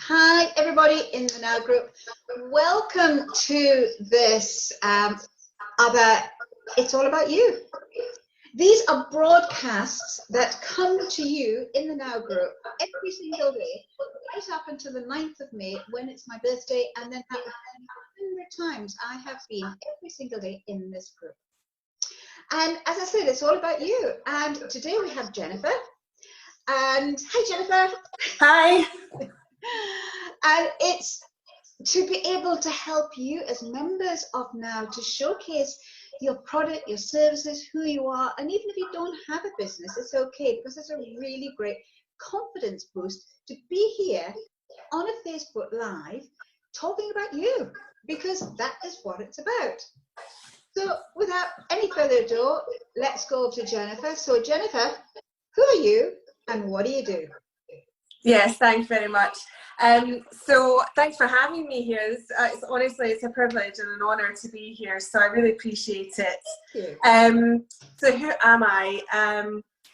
Hi, everybody in the Now group. Welcome to this other It's All About You. These are broadcasts that come to you in the Now group every single day, right up until the 9th of May when it's my birthday, and then that 100 times I have been every single day in this group. And as I said, it's all about you. And today we have Jennifer. And hi, Jennifer. Hi. And it's to be able to help you as members of Now to showcase your product, your services, who you are, and even if you don't have a business, it's okay, because it's a really great confidence boost to be here on a Facebook Live talking about you, because that is what it's about. So without any further ado, let's go to Jennifer. So Jennifer, who are you and what do you do? Yes, thanks very much. So thanks for having me here. It's a privilege and an honour to be here, so I really appreciate it. Thank you. So who am I?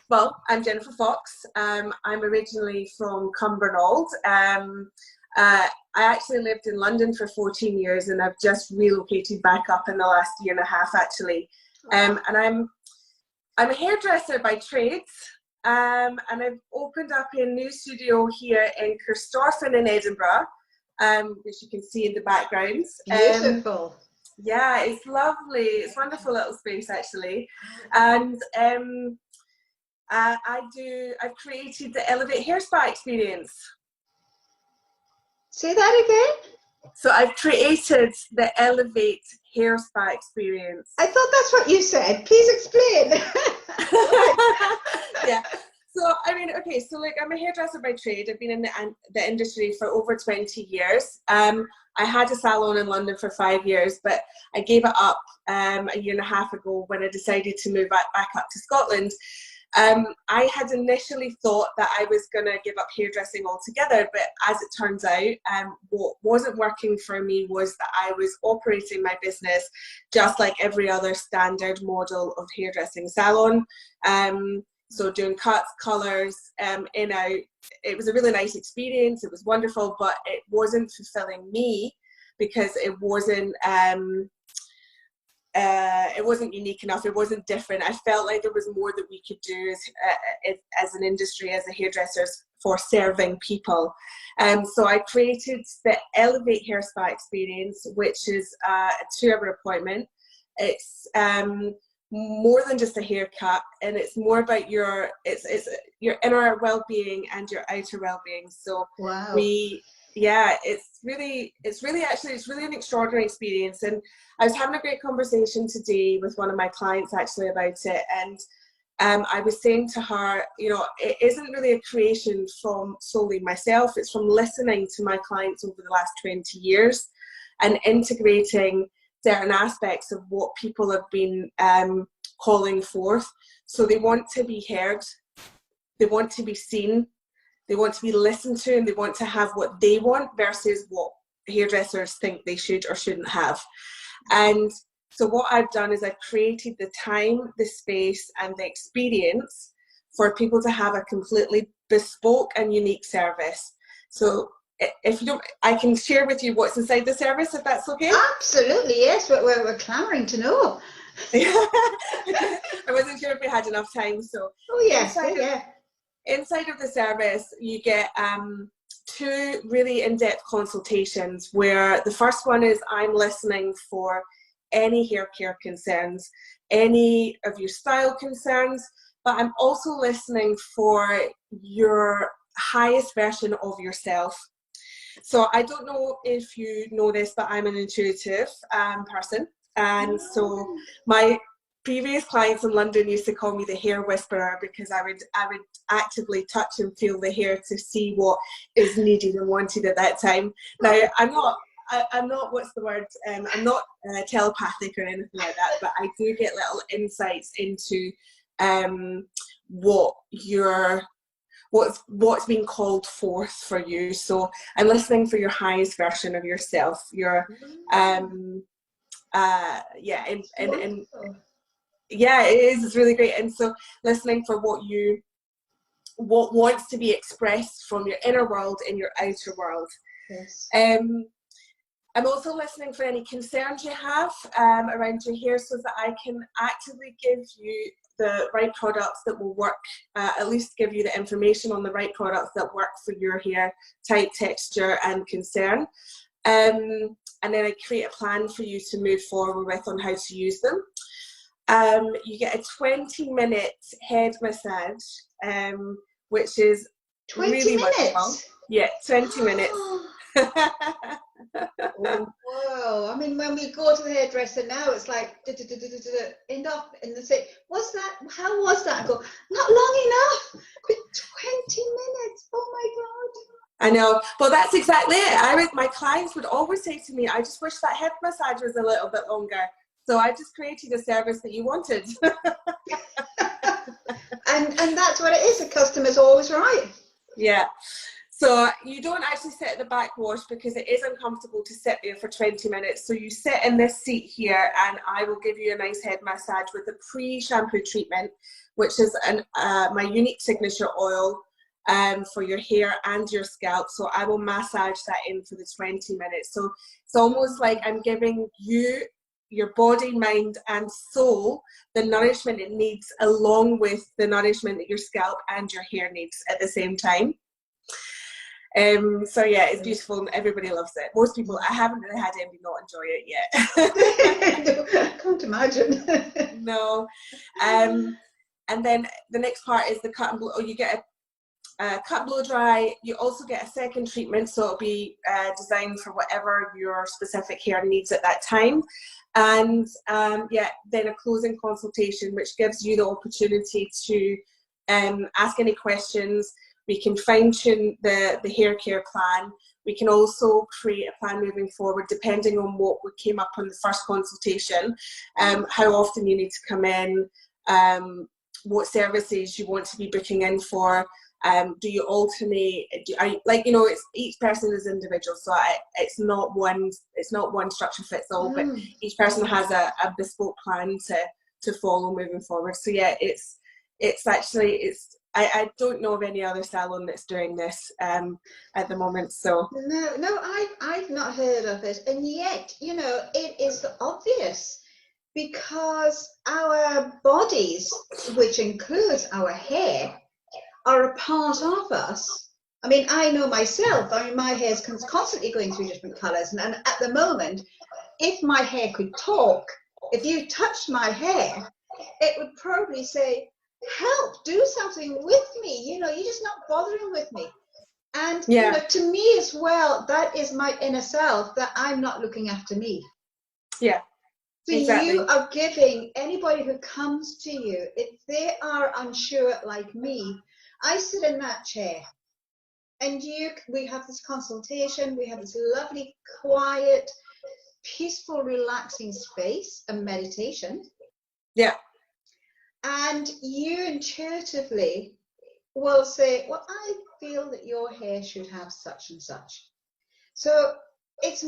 Well, I'm Jennifer Fox. I'm originally from Cumbernauld. I actually lived in London for 14 years and I've just relocated back up in the last year and a half actually. And I'm a hairdresser by trade. And I've opened up a new studio here in Kirstorfen in Edinburgh, which you can see in the background. Beautiful. Yeah, it's lovely. It's a wonderful little space actually. And I've created the Elevate Hair Spa experience. Say that again? So I've created the Elevate Hair Spa experience. I thought that's what you said. Please explain. Yeah. So, I mean, okay, so like I'm a hairdresser by trade. I've been in the industry for over 20 years. I had a salon in London for 5 years, but I gave it up a year and a half ago when I decided to move back up to Scotland. I had initially thought that I was going to give up hairdressing altogether, but as it turns out, what wasn't working for me was that I was operating my business just like every other standard model of hairdressing salon. So doing cuts, colours, in, out. It was a really nice experience. It was wonderful, but it wasn't fulfilling me because it wasn't unique enough. It wasn't different. I felt like there was more that we could do as an industry, as a hairdressers, for serving people. So I created the Elevate Hair Spa experience, which is a 2-hour appointment. It's more than just a haircut, and it's more about your inner well-being and your outer well-being. So wow. it's really an extraordinary experience. And I was having a great conversation today with one of my clients actually about it, and I was saying to her, you know, it isn't really a creation from solely myself. It's from listening to my clients over the last 20 years and integrating certain aspects of what people have been calling forth. So they want to be heard, they want to be seen, they want to be listened to, and they want to have what they want versus what hairdressers think they should or shouldn't have. And so what I've done is I've created the time, the space, and the experience for people to have a completely bespoke and unique service. So if you don't, I can share with you what's inside the service, if that's okay. Absolutely, yes. We're clamoring to know. I wasn't sure if we had enough time. So inside of the service, you get 2 really in-depth consultations, where the first one is I'm listening for any hair care concerns, any of your style concerns, but I'm also listening for your highest version of yourself. So I don't know if you know this, but I'm an intuitive person. And so my previous clients in London used to call me the hair whisperer, because I would actively touch and feel the hair to see what is needed and wanted at that time. Now, I'm not, what's the word? I'm not telepathic or anything like that, but I do get little insights into what's being called forth for you. So I'm listening for your highest version of yourself, your yeah, it is. It's really great. And so listening for what you what wants to be expressed from your inner world in your outer world. Yes. I'm also listening for any concerns you have around your hair, so that I can actively give you the right products that will work, at least give you the information on the right products that work for your hair type, texture and concern. And then I create a plan for you to move forward with on how to use them. You get a 20-minute head massage, which is 20 really minutes? wonderful. Yeah, 20 minutes. Oh, whoa. I mean, when we go to the hairdresser now, it's like end up in the same. How was that? I go, not long enough, but 20 minutes. Oh my God. I know, but that's exactly it. My clients would always say to me, I just wish that head massage was a little bit longer. So I just created a service that you wanted. and that's what it is. The customer's always right. Yeah. So you don't actually sit at the back wash because it is uncomfortable to sit there for 20 minutes. So you sit in this seat here and I will give you a nice head massage with a pre-shampoo treatment, which is my unique signature oil for your hair and your scalp. So I will massage that in for the 20 minutes. So it's almost like I'm giving you, your body, mind and soul, the nourishment it needs, along with the nourishment that your scalp and your hair needs at the same time. So yeah, it's beautiful and everybody loves it. Most people, I haven't really had anybody not enjoy it yet. I can't imagine. No. And then the next part is the cut and blow. You get a cut, blow, dry. You also get a second treatment, so it'll be designed for whatever your specific hair needs at that time. And yeah, then a closing consultation, which gives you the opportunity to ask any questions. We can fine-tune the hair care plan. We can also create a plan moving forward depending on what came up on the first consultation, how often you need to come in, what services you want to be booking in for. Do you alternate? It's each person is individual, so it's not one structure fits all, but each person has a bespoke plan to follow moving forward. So yeah, I don't know of any other salon that's doing this at the moment. So no, I've not heard of it, and yet it is obvious, because our bodies, which includes our hair, are a part of us. I mean, I know myself. I mean, my hair is constantly going through different colours, and at the moment, if my hair could talk, if you touched my hair, it would probably say, help, do something with me, you're just not bothering with me. And to me as well, that is my inner self, that I'm not looking after me. Yeah, so exactly. You are giving anybody who comes to you, if they are unsure like me, I sit in that chair and we have this consultation, we have this lovely, quiet, peaceful, relaxing space and meditation. Yeah. And you intuitively will say, well, I feel that your hair should have such and such. So it's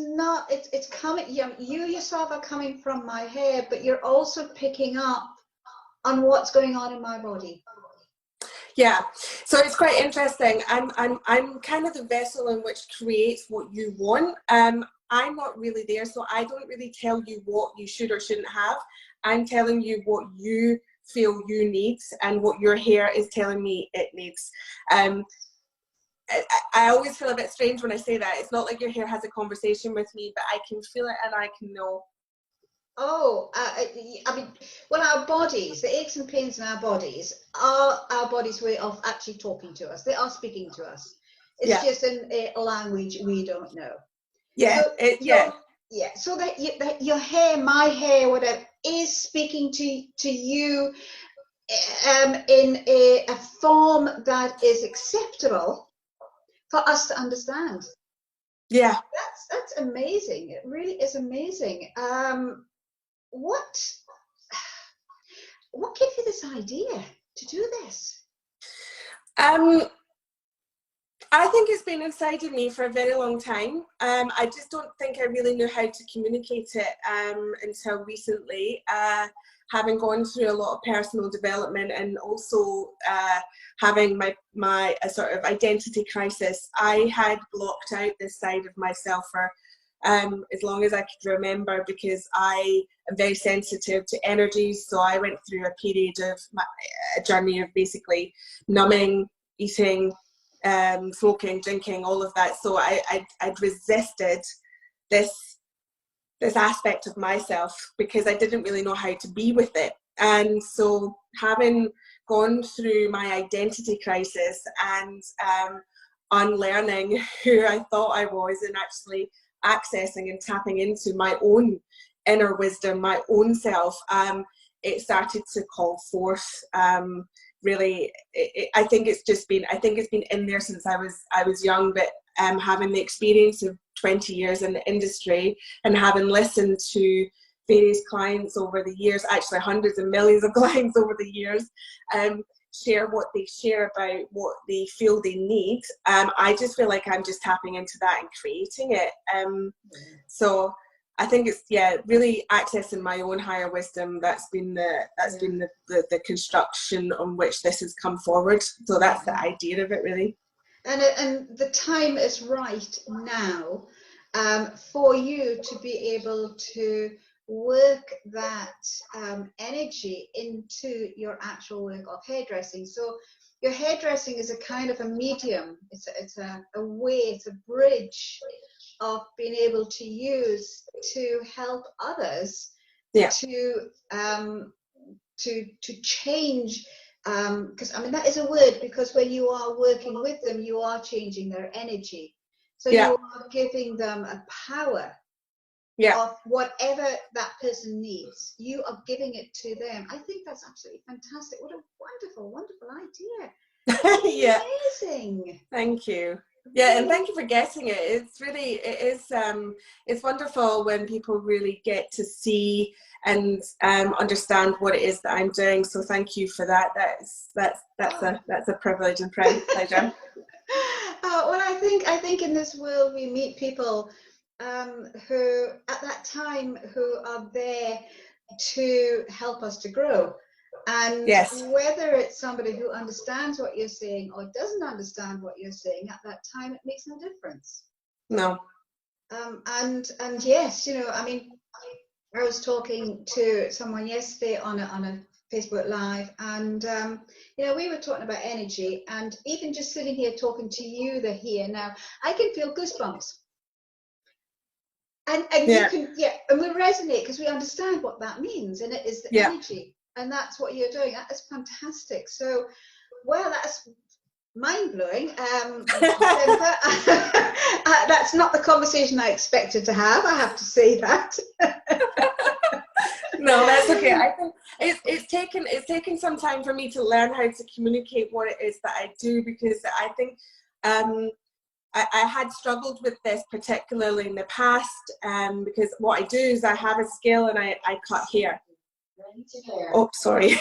coming, you yourself are coming from my hair, but you're also picking up on what's going on in my body. Yeah, so it's quite interesting. I'm kind of the vessel in which creates what you want. I'm not really there, so I don't really tell you what you should or shouldn't have. I'm telling you what you feel you need and what your hair is telling me it needs. I always feel a bit strange when I say that. It's not like your hair has a conversation with me, but I can feel it and I can know. Oh, I mean, well, our bodies, the aches and pains in our bodies are our body's way of actually talking to us. They are speaking to us. It's just in a language we don't know. Yeah, so that your hair, my hair, whatever, is speaking to you in a form that is acceptable for us to understand. Yeah, that's amazing. It really is amazing. What gave you this idea to do this? I think it's been inside of me for a very long time. I just don't think I really knew how to communicate it until recently. Having gone through a lot of personal development and also having my sort of identity crisis, I had blocked out this side of myself for as long as I could remember, because I am very sensitive to energies. So I went through a period of a journey of basically numbing, eating, smoking, drinking, all of that. So I'd resisted this aspect of myself because I didn't really know how to be with it. And so having gone through my identity crisis and unlearning who I thought I was and actually accessing and tapping into my own inner wisdom, my own self, it started to call forth really, I think it's been in there since I was young, but having the experience of 20 years in the industry and having listened to various clients over the years, actually hundreds and millions of clients over the years, share what they share about what they feel they need, I just feel like I'm just tapping into that and creating it. So I think it's really accessing my own higher wisdom. That's been the construction on which this has come forward. So that's the idea of it, really. And the time is right now for you to be able to work that energy into your actual work of hairdressing. So your hairdressing is a kind of a medium. It's a way, it's a bridge of being able to use to help others to change, because I mean that is a word, because when you are working with them you are changing their energy, so you are giving them a power of whatever that person needs. You are giving it to them. I think that's absolutely fantastic. What a wonderful idea. Amazing. Thank you. Yeah, and thank you for getting it. It's really, it's wonderful when people really get to see and understand what it is that I'm doing. So thank you for that. That's a privilege and pleasure. Well, I think in this world we meet people who at that time who are there to help us to grow. And whether it's somebody who understands what you're saying or doesn't understand what you're saying at that time, it makes no difference. No. And yes, you know, I mean, I was talking to someone yesterday on a Facebook Live, and you know, we were talking about energy, and even just sitting here talking to you, the here now, I can feel goosebumps. And you can, and we resonate because we understand what that means, and it is the energy. And that's what you're doing. That is fantastic. So, well, that's mind-blowing. That's not the conversation I expected to have. I have to say that. No, that's okay. I think it's taken some time for me to learn how to communicate what it is that I do, because I think I had struggled with this particularly in the past, because what I do is I have a skill and I cut hair. Oh, sorry.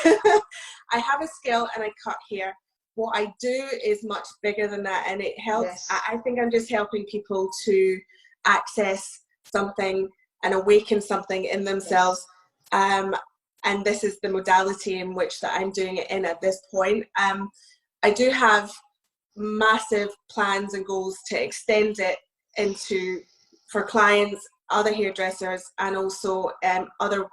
I have a skill and I cut hair. What I do is much bigger than that, and it helps. I think I'm just helping people to access something and awaken something in themselves. And this is the modality in which that I'm doing it in at this point. I do have massive plans and goals to extend it into for clients, other hairdressers, and also other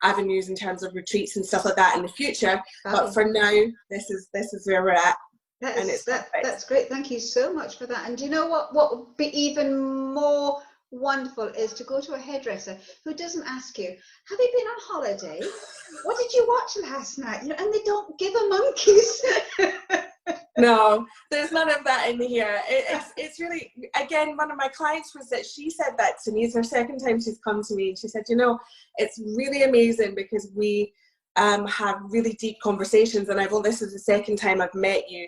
avenues in terms of retreats and stuff like that in the future. But for now, this is where we're at. That's great. Thank you so much for that. And do you know what would be even more wonderful is to go to a hairdresser who doesn't ask you, have you been on holiday? What did you watch last night? You know, and they don't give a monkeys. No, there's none of that in here. It's really, again, one of my clients was that she said that to me. It's her second time she's come to me, and she said, you know, it's really amazing because we have really deep conversations, and this is the second time I've met you.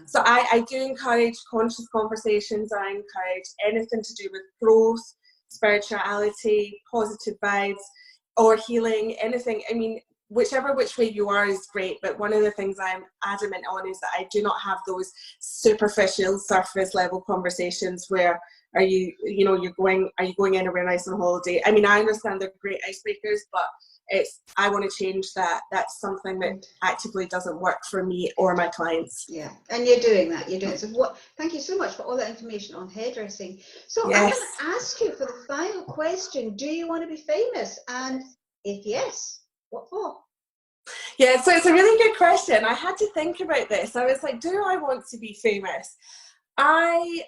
So I do encourage conscious conversations. I encourage anything to do with growth, spirituality, positive vibes, or healing, anything. I mean, whichever which way you are is great, but one of the things I'm adamant on is that I do not have those superficial surface level conversations where are you going anywhere nice on holiday. I mean, I understand they're great icebreakers, but I want to change that. That's something that actively doesn't work for me or my clients. Yeah, and you're doing that. You're doing it. So thank you so much for all that information on hairdressing. So Yes. I'm going to ask you for the final question. Do you want to be famous? And if yes, what for? Yeah, so it's a really good question. I had to think about this. I was like, do I want to be famous? I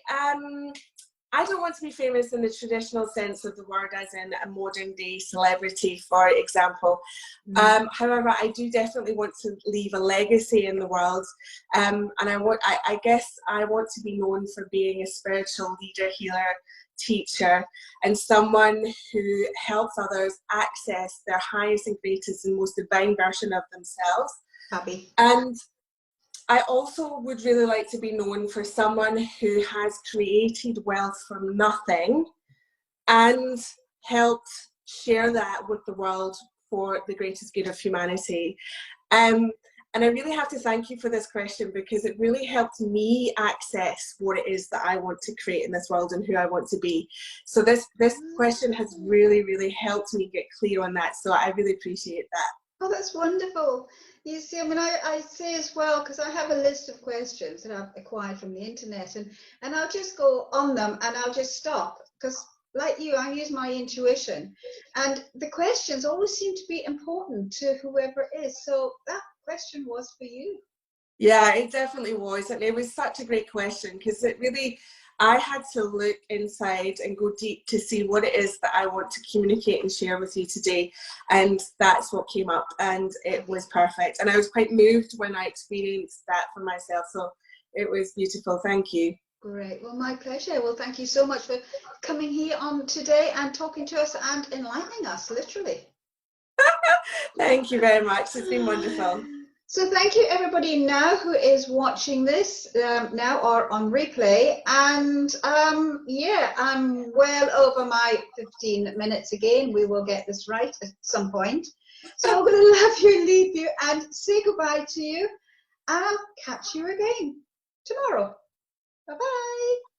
don't want to be famous in the traditional sense of the word, as in a modern day celebrity, for example. However, I do definitely want to leave a legacy in the world, and I guess I want to be known for being a spiritual leader, healer, teacher, and someone who helps others access their highest and greatest and most divine version of themselves. Happy. And I also would really like to be known for someone who has created wealth from nothing and helped share that with the world for the greatest good of humanity. And I really have to thank you for this question, because it really helped me access what it is that I want to create in this world and who I want to be. So this question has really, really helped me get clear on that. So I really appreciate that. Oh, that's wonderful. You see, I mean, I say as well, because I have a list of questions that I've acquired from the internet, and I'll just go on them and I'll just stop, because like you, I use my intuition, and the questions always seem to be important to whoever it is. So that question was for you. Yeah, it definitely was. And it was such a great question, because it really, I had to look inside and go deep to see what it is that I want to communicate and share with you today. And that's what came up, and it was perfect. And I was quite moved when I experienced that for myself. So it was beautiful. Thank you. Great. Well, my pleasure. Well, thank you so much for coming here on today and talking to us and enlightening us, literally. Thank you very much. It's been wonderful. So thank you everybody now who is watching this now or on replay, and yeah, I'm well over my 15 minutes again. We will get this right at some point. So I'm going to love you, leave you, and say goodbye to you. I'll catch you again tomorrow. Bye-bye.